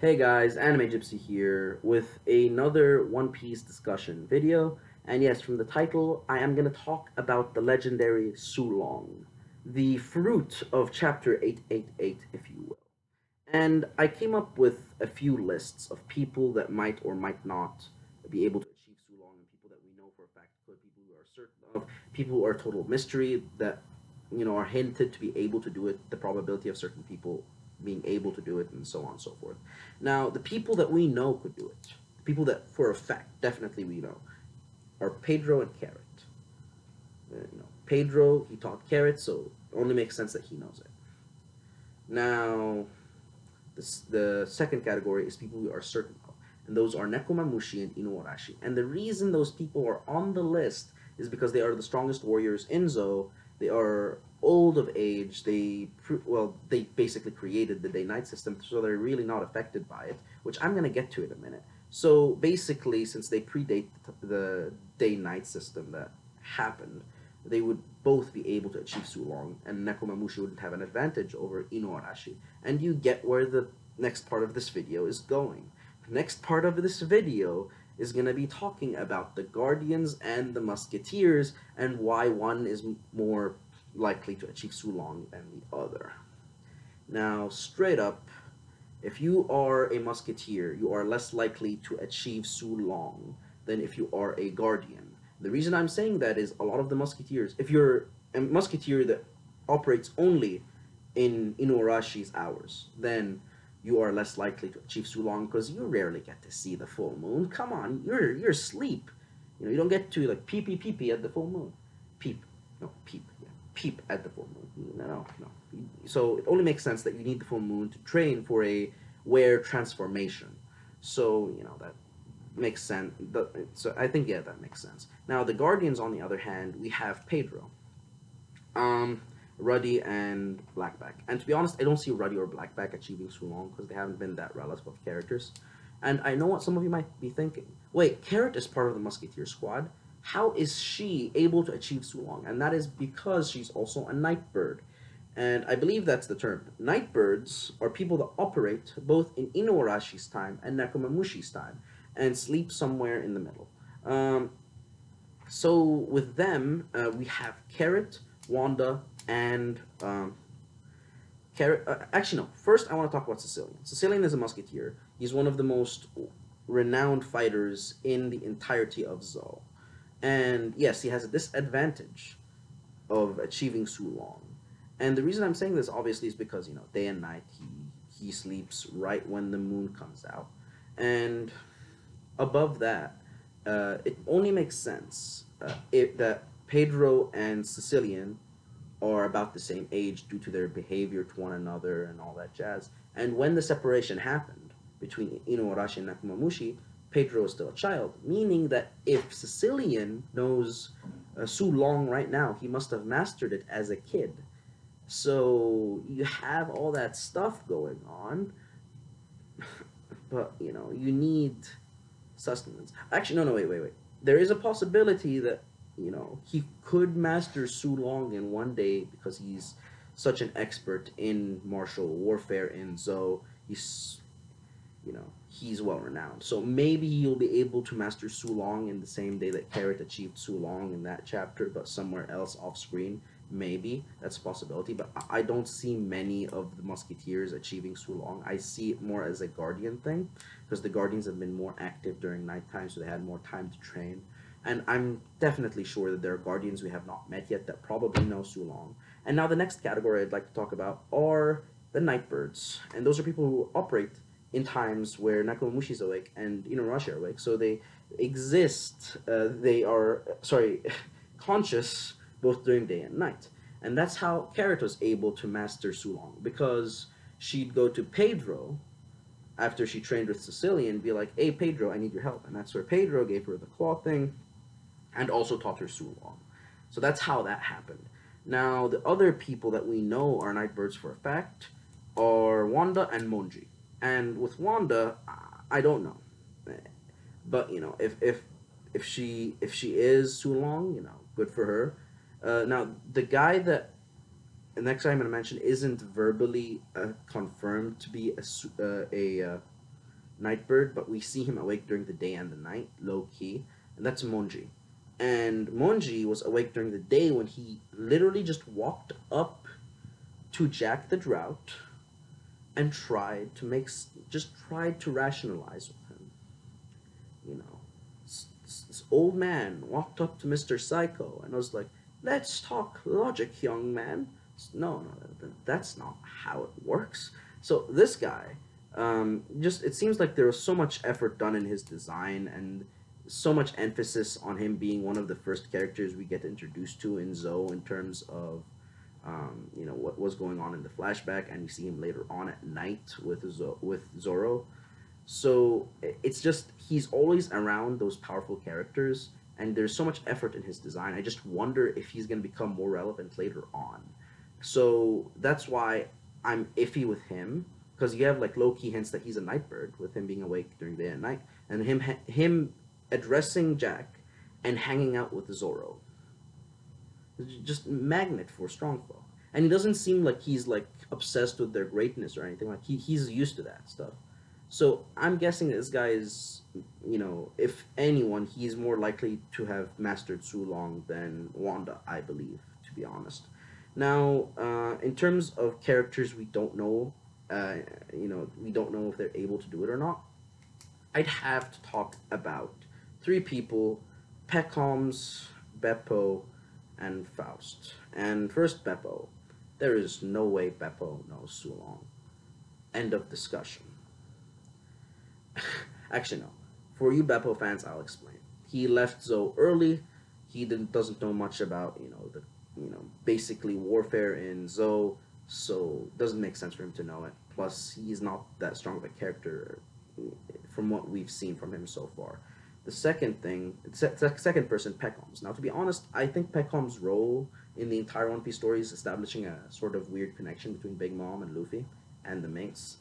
Hey guys, Anime Gypsy here with another One Piece discussion video. And yes, from the title, I am going to talk about the legendary Sulong, the fruit of chapter 888, if you will. And I came up with a few lists of people that might or might not be able to achieve Sulong, and people that we know for a fact could, people who are certain of, people who are total mystery that are hinted to be able to do it, the probability of certain people being able to do it, and so on and so forth. Now, the people that we know could do it, the people that for a fact definitely we know, are Pedro and Carrot. Pedro, he taught Carrot, so it only makes sense that he knows it. Now, the second category is people we are certain of, and those are Nekomamushi and Inuarashi. And the reason those people are on the list is because they are the strongest warriors in Zou. They are old of age. They basically created the day-night system, so they're really not affected by it, which I'm gonna get to in a minute. So basically, since they predate the day-night system that happened, they would both be able to achieve Sulong, and Nekomamushi wouldn't have an advantage over Inuarashi. And you get where the next part of this video is going. The next part of this video is going to be talking about the Guardians and the Musketeers and why one is more likely to achieve Sulong than the other. Now, straight up, if you are a Musketeer, you are less likely to achieve Sulong than if you are a Guardian. The reason I'm saying that is a lot of the Musketeers, if you're a Musketeer that operates only in Inuarashi's hours, then you are less likely to achieve Sulong because you rarely get to see the full moon. Come on, you're asleep. You don't get to like pee at the full moon. Peep, no peep, yeah, peep at the full moon. No. So it only makes sense that you need the full moon to train for a wear transformation. So that makes sense. So I think, yeah, that makes sense. Now the Guardians, on the other hand, we have Pedro. Ruddy and Blackback. And to be honest, I don't see Ruddy or Blackback achieving Sulong because they haven't been that relative of characters. And I know what some of you might be thinking. Wait, Carrot is part of the Musketeer squad. How is she able to achieve Sulong? And that is because she's also a Nightbird. And I believe that's the term. Nightbirds are people that operate both in Inuarashi's time and Nekomamushi's time and sleep somewhere in the middle. So with them, we have Carrot, Wanda, and Carrot. Actually, no. First, I want to talk about Sicilian. Sicilian is a musketeer. He's one of the most renowned fighters in the entirety of Zou. And yes, he has a disadvantage of achieving Sulong. And the reason I'm saying this obviously is because day and night he sleeps right when the moon comes out, and above that, it only makes sense that Pedro and Sicilian are about the same age due to their behavior to one another and all that jazz. And when the separation happened between Inuarashi and Nakumamushi, Pedro is still a child, meaning that if Sicilian knows Sulong right now, he must have mastered it as a kid. So you have all that stuff going on, but you need sustenance. Actually, no, wait. There is a possibility that he could master Sulong in one day because he's such an expert in martial warfare in Zou. He's well renowned. So maybe he'll be able to master Sulong in the same day that Carrot achieved Sulong in that chapter, but somewhere else off screen. Maybe that's a possibility, but I don't see many of the Musketeers achieving Sulong. I see it more as a Guardian thing because the Guardians have been more active during nighttime, so they had more time to train. And I'm definitely sure that there are Guardians we have not met yet that probably know Sulong. And now the next category I'd like to talk about are the Nightbirds, and those are people who operate in times where Nakomamushi is awake and Inuarashi are awake. So they exist. They are conscious both during day and night. And that's how Carrot was able to master Sulong, because she'd go to Pedro after she trained with Sicilian and be like, hey, Pedro, I need your help. And that's where Pedro gave her the claw thing and also taught her Sulong. So that's how that happened. Now, the other people that we know are Nightbirds for a fact are Wanda and Monji. And with Wanda, I don't know. But, if she is Sulong, good for her. Now, the guy that the next guy I'm going to mention isn't verbally confirmed to be Nightbird, but we see him awake during the day and the night, low key, and that's Monji. And Monji was awake during the day when he literally just walked up to Jack the Drought and tried to rationalize with him. You know, this old man walked up to Mr. Psycho and was like, "Let's talk logic, young man." No, no, that's not how it works. So this guy, just it seems like there was so much effort done in his design and so much emphasis on him being one of the first characters we get introduced to in Zoe in terms of what was going on in the flashback, and we see him later on at night with Zoro. So it's just he's always around those powerful characters, and there's so much effort in his design. I just wonder if he's going to become more relevant later on. So that's why I'm iffy with him, because you have like low key hints that he's a Nightbird with him being awake during day and night, and him addressing Jack and hanging out with Zoro. Just magnet for Strongfall, and he doesn't seem like he's like obsessed with their greatness or anything. Like he's used to that stuff. So I'm guessing this guy is, if anyone, he's more likely to have mastered Sulong than Wanda, I believe, to be honest. Now, in terms of characters we don't know, we don't know if they're able to do it or not. I'd have to talk about three people: Peckham's, Beppo, and Faust. And first, Beppo. There is no way Beppo knows Sulong. End of discussion. Actually, no. For you Beppo fans, I'll explain. He left Zoe early. He doesn't know much about basically warfare in Zoe, so it doesn't make sense for him to know it. Plus, he's not that strong of a character from what we've seen from him so far. The second thing, second person, Peckham's. Now, to be honest, I think Peckham's role in the entire One Piece story is establishing a sort of weird connection between Big Mom and Luffy and the Minx.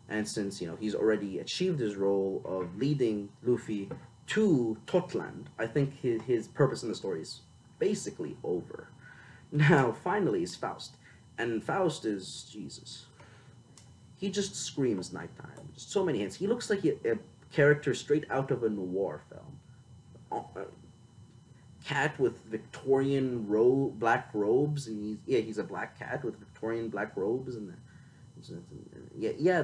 And since he's already achieved his role of leading Luffy to Totland, I think his purpose in the story is basically over. Now, finally, is Faust, and Faust is Jesus. He just screams nighttime. So many hints. He looks like a character straight out of a noir film. Cat with Victorian black robes, and he's a black cat with Victorian black robes, and the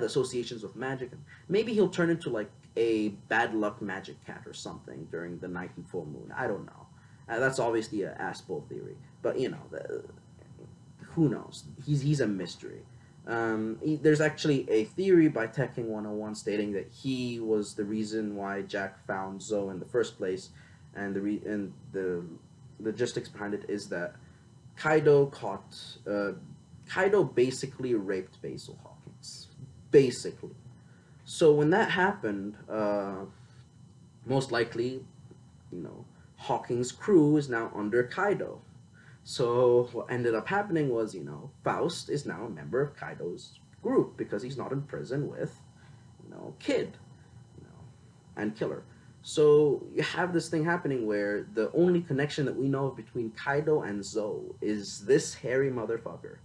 associations with magic. Maybe he'll turn into like a bad luck magic cat or something during the night and full moon. I don't know. That's obviously a Aspel theory, but who knows? He's a mystery. There's actually a theory by Tekking 101 stating that he was the reason why Jack found Zoe in the first place, and the logistics behind it is that Kaido Kaido basically raped Basil Hawkins, basically. So when that happened, most likely, Hawkins' crew is now under Kaido. So what ended up happening was, Faust is now a member of Kaido's group because he's not in prison with, Kid, and Killer. So you have this thing happening where the only connection that we know of between Kaido and Zoe is this hairy motherfucker.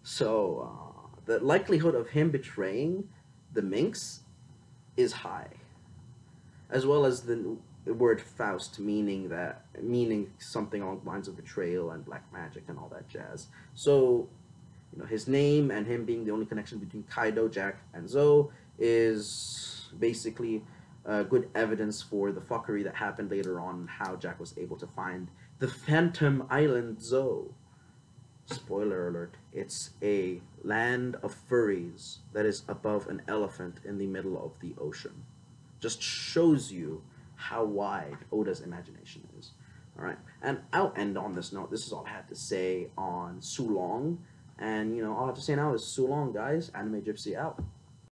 So the likelihood of him betraying the Minx is high, as well as the word Faust meaning something along the lines of betrayal and black magic and all that jazz. So, his name and him being the only connection between Kaido, Jack, and Zoe is basically good evidence for the fuckery that happened later on, how Jack was able to find the Phantom Island Zoe. Spoiler alert, it's a land of furries that is above an elephant in the middle of the ocean. Just shows you how wide Oda's imagination is. Alright, and I'll end on this note. This is all I had to say on Sulong. And, all I have to say now is Sulong, guys. Anime Gypsy out.